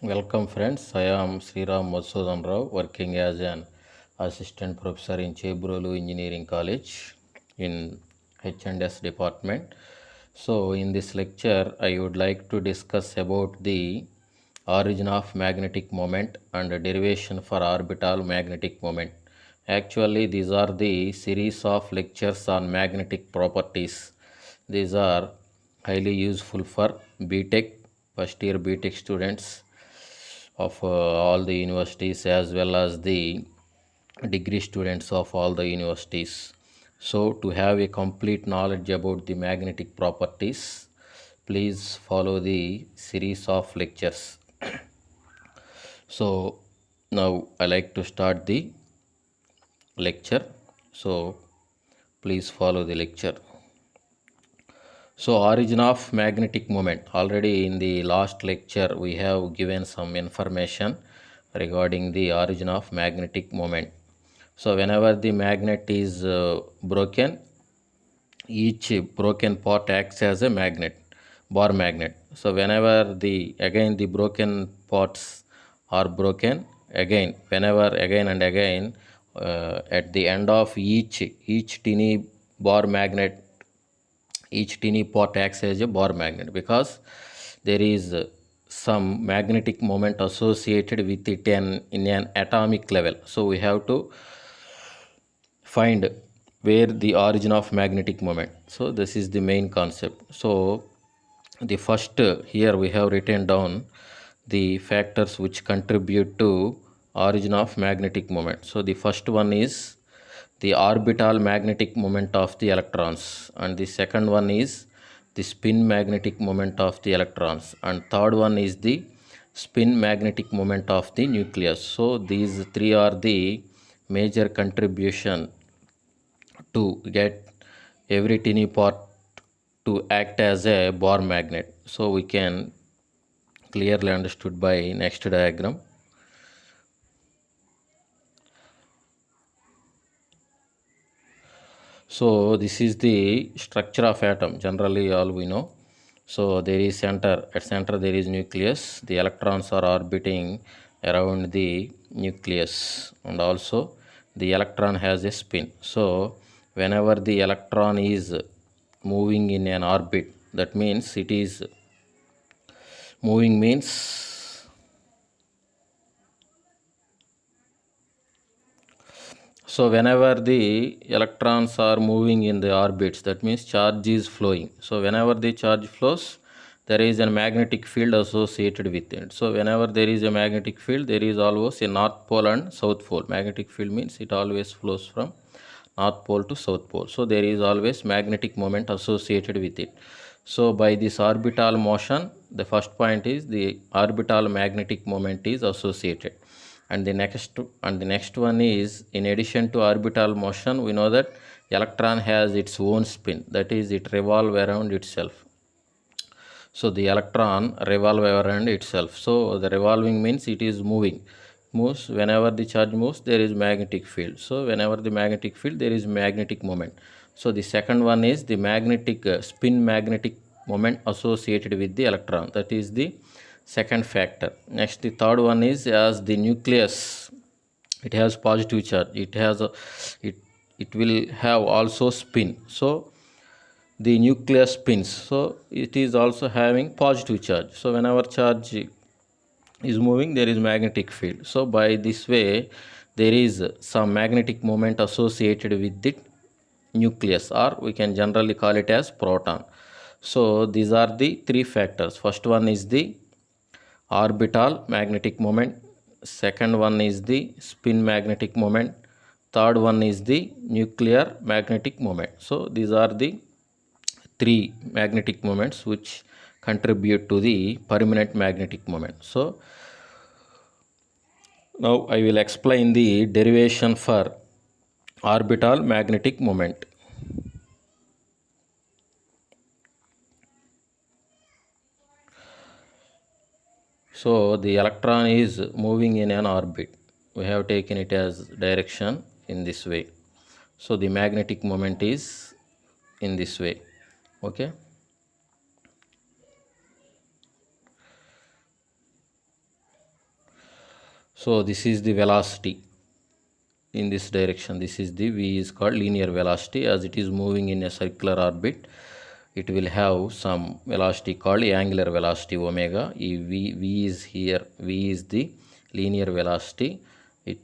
Welcome friends, I am Sriram Madhusudan Rao, working as an assistant professor in Chebrolu Engineering College in H&S department. So in this lecture I would like to discuss about the origin of magnetic moment and derivation for orbital magnetic moment. Actually these are the series of lectures on magnetic properties. These are highly useful for BTech, first year BTech students of all the universities as well as the degree students of all the universities. So, to have a complete knowledge about the magnetic properties, please follow the series of lectures. So, now I like to start the lecture. So, please follow the lecture. So, origin of magnetic moment. Already in the last lecture, we have given some information regarding the origin of magnetic moment. So, whenever the magnet is broken, each broken part acts as a magnet, bar magnet. So, whenever the broken parts are broken, again, whenever again and again, at the end of each tiny bar magnet, each tiny part acts as a bar magnet because there is some magnetic moment associated with it in an atomic level. So we have to find where the origin of magnetic moment. So this is the main concept. So the first here we have written down the factors which contribute to origin of magnetic moment. So the first one is the orbital magnetic moment of the electrons, and the second one is the spin magnetic moment of the electrons, and third one is the spin magnetic moment of the nucleus. So these three are the major contribution to get every tiny part to act as a bar magnet. So we can clearly understood by next diagram. So this is the structure of atom. Generally all we know. So there is center. At center there is nucleus. The electrons are orbiting around the nucleus, and also the electron has a spin. So whenever the electron is moving in an orbit, that means it is moving means so whenever the electrons are moving in the orbits, that means charge is flowing. So whenever the charge flows, there is a magnetic field associated with it. So whenever there is a magnetic field, there is always a north pole and south pole. Magnetic field means it always flows from north pole to south pole. So there is always magnetic moment associated with it. So by this orbital motion, the first point is the orbital magnetic moment is associated. And the next one is, in addition to orbital motion, we know that electron has its own spin, that is it revolve around itself. So the electron revolve around itself. So the revolving means it is moving. Moves whenever the charge moves, there is magnetic field. So whenever the magnetic field, there is magnetic moment. So the second one is the magnetic spin magnetic moment associated with the electron. That is the second factor. Next, the third one is, as the nucleus, it has positive charge. It it will have also spin. So the nucleus spins, so it is also having positive charge. So whenever charge is moving, there is magnetic field. So by this way, there is some magnetic moment associated with the nucleus, or we can generally call it as proton. So these are the three factors. First one is the orbital magnetic moment, second one is the spin magnetic moment, third one is the nuclear magnetic moment. So these are the three magnetic moments which contribute to the permanent magnetic moment. So now I will explain the derivation for orbital magnetic moment. So the electron is moving in an orbit. We have taken it as direction in this way. So the magnetic moment is in this way. Okay. So this is the velocity in this direction. This is the V is called linear velocity. As it is moving in a circular orbit, it will have some velocity called angular velocity omega. V is here, V is the linear velocity. It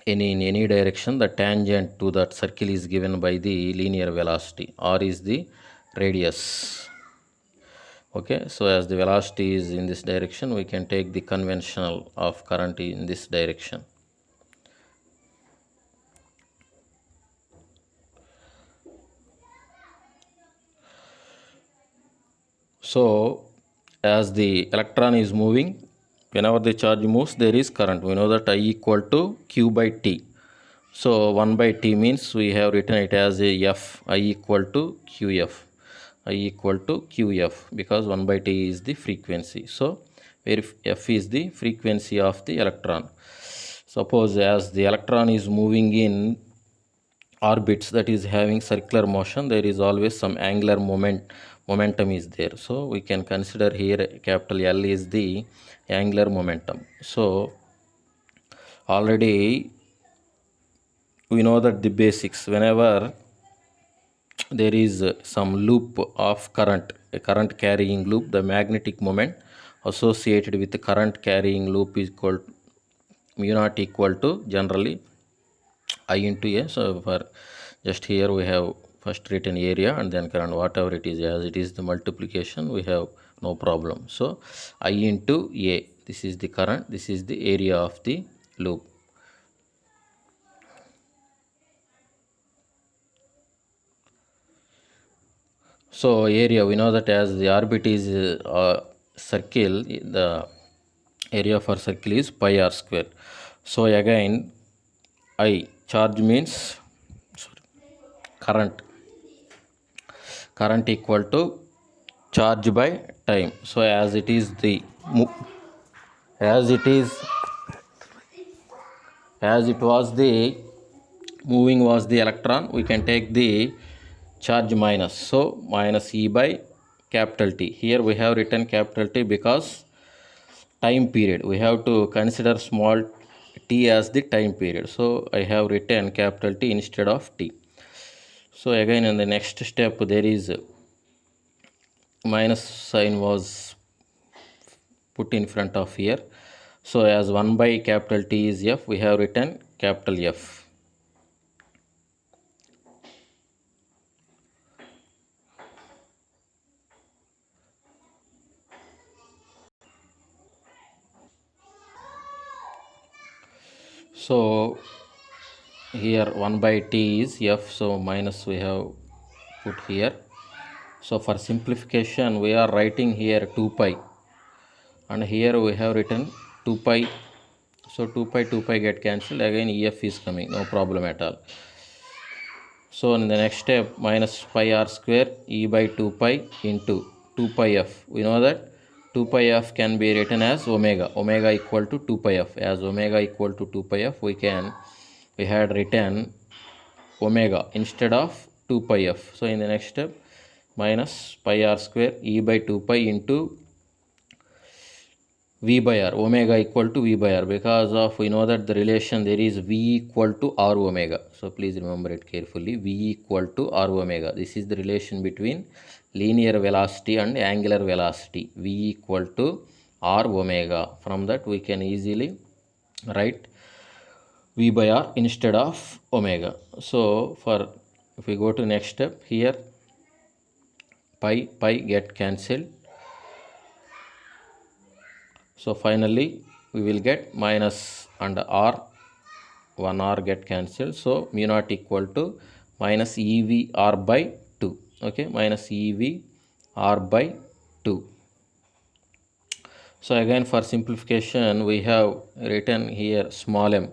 in any direction, the tangent to that circle is given by the linear velocity. R is the radius. Okay, so as the velocity is in this direction, we can take the conventional of current in this direction. So as the electron is moving, whenever the charge moves, there is current. We know that I equal to Q by T. So 1 by T means we have written it as a F, I equal to QF. I equal to QF because 1 by T is the frequency. So where F is the frequency of the electron. Suppose as the electron is moving in orbits, that is having circular motion, there is always some angular momentum is there. So we can consider here capital L is the angular momentum. So already we know that the basics, whenever there is some loop of current, a current carrying loop, the magnetic moment associated with the current carrying loop is called mu naught equal to generally I into A. So for just here we have first written area and then current, whatever it is, as it is the multiplication, we have no problem. So I into A, this is the current, this is the area of the loop. So area, we know that as the orbit is circle, the area for circle is pi r square. So again I, charge means current equal to charge by time. So as it is the as it was the moving was the electron, we can take the charge minus. So minus E by capital T. Here we have written capital T because time period, we have to consider small t as the time period. So I have written capital T instead of T. So again in the next step there is minus sign was put in front of here. So as 1 by capital T is F, we have written capital F. So here 1 by T is F, so minus we have put here. So for simplification we are writing here 2 pi and here we have written 2 pi. So 2 pi get cancelled, again EF is coming, no problem at all. So in the next step, minus pi r square E by 2 pi into 2 pi f. We know that 2 pi f can be written as omega. Omega equal to 2 pi f. As omega equal to 2 pi f, we had written omega instead of 2 pi f. So in the next step, minus pi r square E by 2 pi into V by R, omega equal to V by R, because of we know that the relation there is V equal to R omega. So please remember it carefully, V equal to R omega. This is the relation between linear velocity and angular velocity, V equal to R omega. From that we can easily write V by R instead of omega. So for if we go to next step, here pi get cancelled. So finally we will get minus and R, 1 R get cancelled. So mu naught equal to minus EV R by 2. Okay, minus EV R by 2. So again for simplification we have written here small m.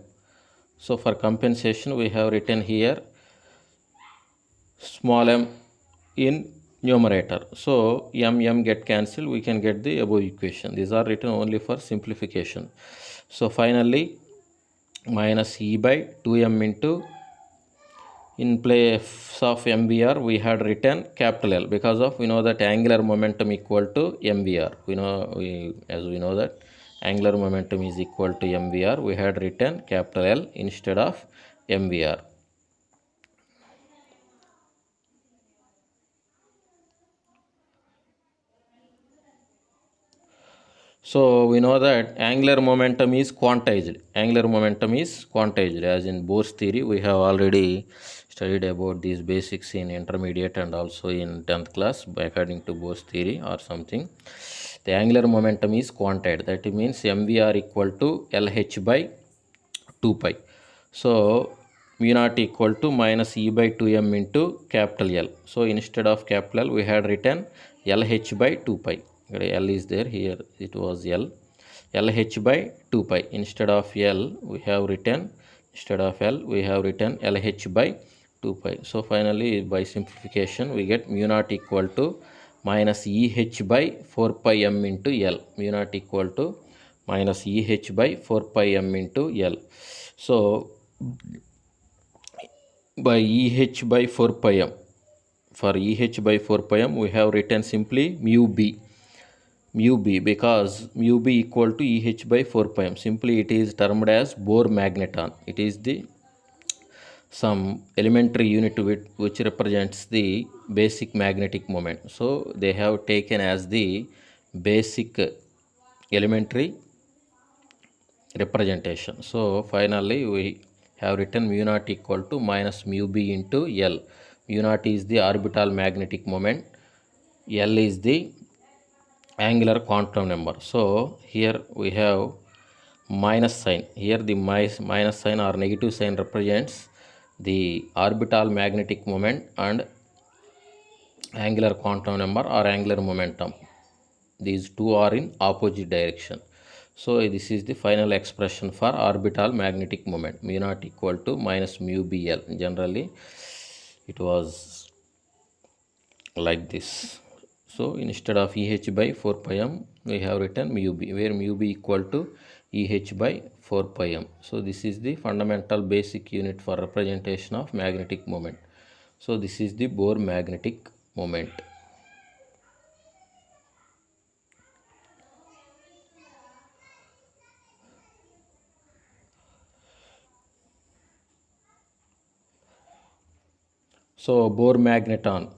So for compensation we have written here small m in numerator. So m get cancelled, we can get the above equation. These are written only for simplification. So finally minus E by 2m into, in place of mvr we had written capital L, because of we know that angular momentum equal to mvr. As we know that angular momentum is equal to mvr, we had written capital L instead of mvr. So we know that angular momentum is quantized. Angular momentum is quantized. As in Bohr's theory, we have already studied about these basics in intermediate and also in 10th class according to Bohr's theory or something. The angular momentum is quantized. That means mvr equal to LH by 2 pi. So mu naught equal to minus E by 2m into capital L. So instead of capital L, we had written LH by 2 pi. L is there, here it was L. LH by 2 pi. Instead of L, we have written, LH by 2 pi. So finally, by simplification, we get mu naught equal to minus EH by 4 pi m into L. Mu naught equal to minus EH by 4 pi m into L. So by EH by 4 pi m, for EH by 4 pi m, we have written simply mu b, because mu b equal to EH by 4 pi m. Simply it is termed as Bohr magneton. It is the some elementary unit which represents the basic magnetic moment. So they have taken as the basic elementary representation. So finally we have written mu naught equal to minus mu b into L. Mu naught is the orbital magnetic moment, L is the angular quantum number. So here we have minus sign. Here the minus sign or negative sign represents the orbital magnetic moment and angular quantum number or angular momentum. These two are in opposite direction. So this is the final expression for orbital magnetic moment, mu naught equal to minus mu bl. Generally it was like this. So instead of EH by 4 pi m, we have written mu b, where mu b equal to EH by 4 pi m. So this is the fundamental basic unit for representation of magnetic moment. So this is the Bohr magnetic moment. So Bohr magneton,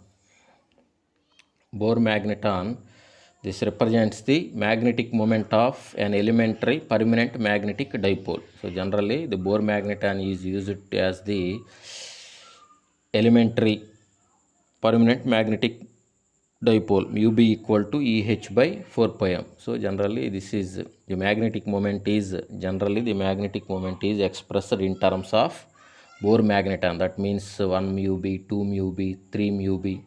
this represents the magnetic moment of an elementary permanent magnetic dipole. So generally the Bohr magneton is used as the elementary permanent magnetic dipole, mu b equal to EH by 4 pi m. So generally this is the magnetic moment is expressed in terms of Bohr magneton. That means 1 mu b, 2 mu b, 3 mu b.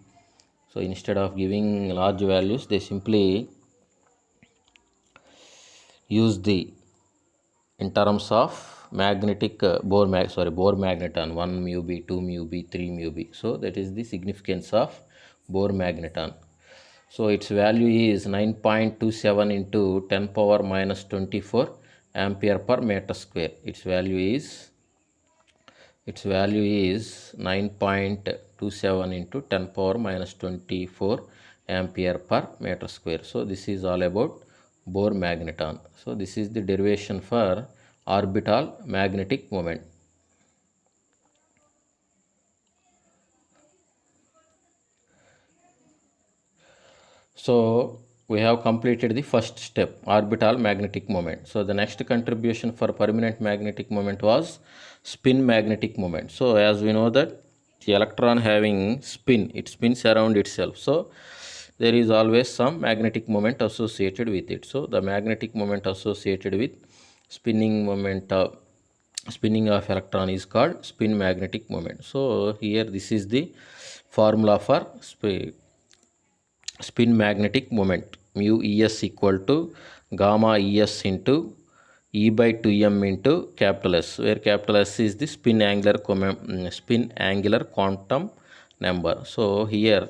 So instead of giving large values, they simply use the in terms of magnetic Bohr magneton, 1 mu b, 2 mu b, 3 mu b. So that is the significance of Bohr magneton. So its value is 9.27 into 10 power minus 24 ampere per meter square. Its value is 9.27 into 10 power minus 24 ampere per meter square. So this is all about Bohr magneton. So this is the derivation for orbital magnetic moment. So we have completed the first step, orbital magnetic moment. So the next contribution for permanent magnetic moment was spin magnetic moment. So as we know that the electron having spin, it spins around itself. So there is always some magnetic moment associated with it. So the magnetic moment associated with spinning of electron is called spin magnetic moment. So here this is the formula for spin magnetic moment. Mu es equal to gamma es into E by 2m into capital S, where capital S is the spin angular quantum number. So here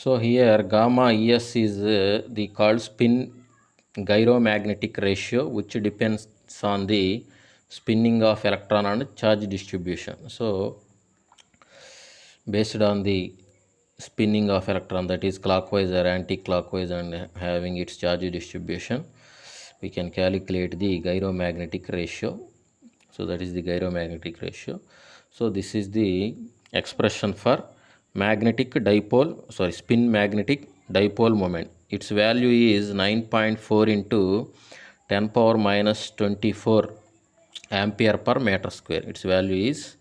So here gamma ES is the called spin gyromagnetic ratio, which depends on the spinning of electron and charge distribution. So based on the spinning of electron, that is clockwise or anti-clockwise, and having its charge distribution, we can calculate the gyromagnetic ratio. So that is the gyromagnetic ratio. So this is the expression for spin magnetic dipole moment. Its value is 9.4 into 10 power minus 24 ampere per meter square. Its value is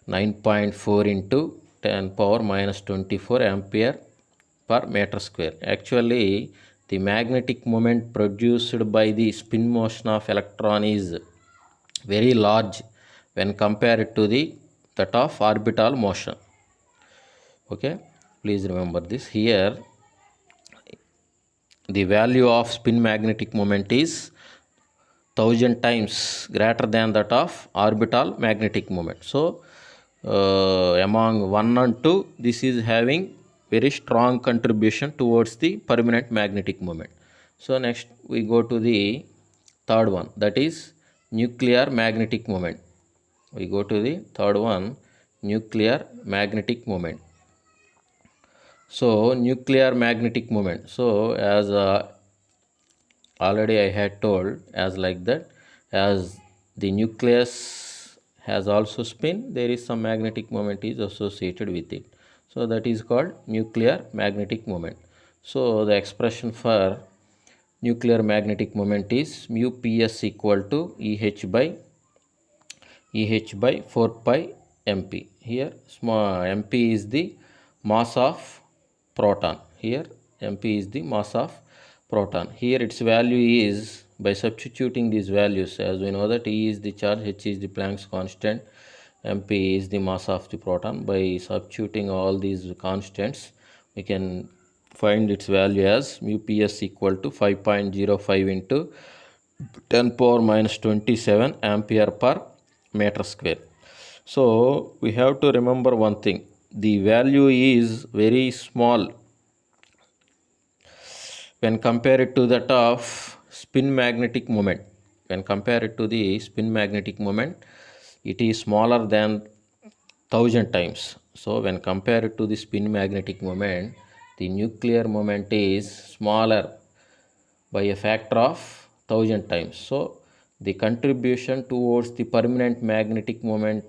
9.4 into 10 power minus 24 ampere per meter square. Actually, the magnetic moment produced by the spin motion of electron is very large when compared to that of orbital motion. Okay, please remember this. Here the value of spin magnetic moment is 1000 times greater than that of orbital magnetic moment. So among 1 and 2, this is having very strong contribution towards the permanent magnetic moment. So next we go to the third one, that is nuclear magnetic moment. We go to the third one, nuclear magnetic moment. So nuclear magnetic moment. So as already I had told, as like that, as the nucleus has also spin, there is some magnetic moment is associated with it. So that is called nuclear magnetic moment. So the expression for nuclear magnetic moment is mu ps equal to EH by 4 pi mp. Here small mp is the mass of proton. Here mp is the mass of proton. Here its value is, by substituting these values, as we know that E is the charge, H is the Planck's constant, mp is the mass of the proton. By substituting all these constants, we can find its value as mu ps equal to 5.05 into 10 power minus 27 ampere per meter square. So we have to remember one thing, the value is very small when compared to that of spin magnetic moment. When compared to the spin magnetic moment, it is smaller than 1000 times. So when compared to the spin magnetic moment, the nuclear moment is smaller by a factor of 1000 times. So the contribution towards the permanent magnetic moment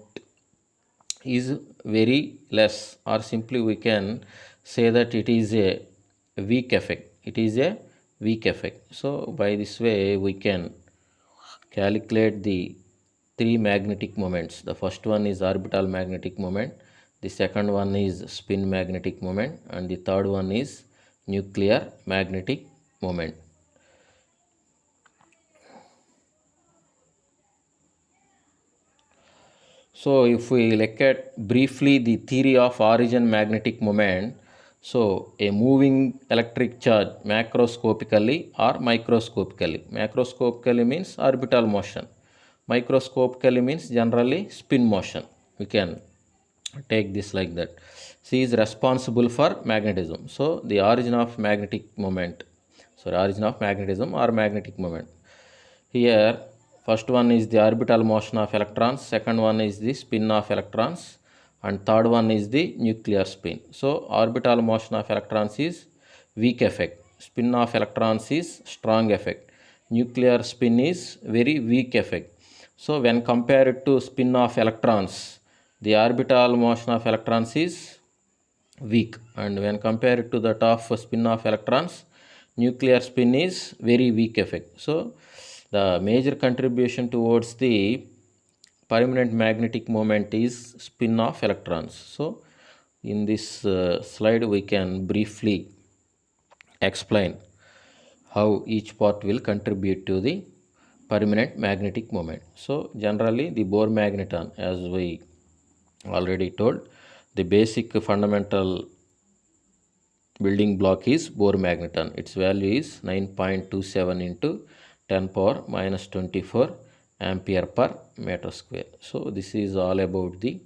is very less, or simply we can say that it is a weak effect. It is a weak effect. So by this way we can calculate the three magnetic moments. The first one is orbital magnetic moment, the second one is spin magnetic moment, and the third one is nuclear magnetic moment. So if we look at briefly the theory of origin magnetic moment, so a moving electric charge macroscopically or microscopically. Macroscopically means orbital motion. Microscopically means generally spin motion. We can take this like that. C is responsible for magnetism. So the origin of magnetic moment, origin of magnetism or magnetic moment. Here first one is the orbital motion of electrons, second one is the spin of electrons, and third one is the nuclear spin. So orbital motion of electrons is weak effect, spin of electrons is strong effect, nuclear spin is very weak effect. So when compared to spin of electrons, the orbital motion of electrons is weak, and when compared to that of spin of electrons, nuclear spin is very weak effect. So the major contribution towards the permanent magnetic moment is spin of electrons. So in this slide we can briefly explain how each part will contribute to the permanent magnetic moment. So generally the Bohr magneton, as we already told, the basic fundamental building block is Bohr magneton. Its value is 9.27 into 10 power minus 24 ampere per meter square. So this is all about the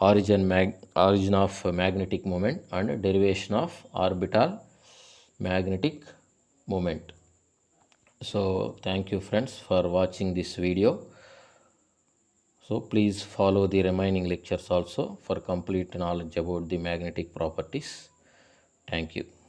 origin of magnetic moment and derivation of orbital magnetic moment. So thank you friends for watching this video. So please follow the remaining lectures also for complete knowledge about the magnetic properties. Thank you.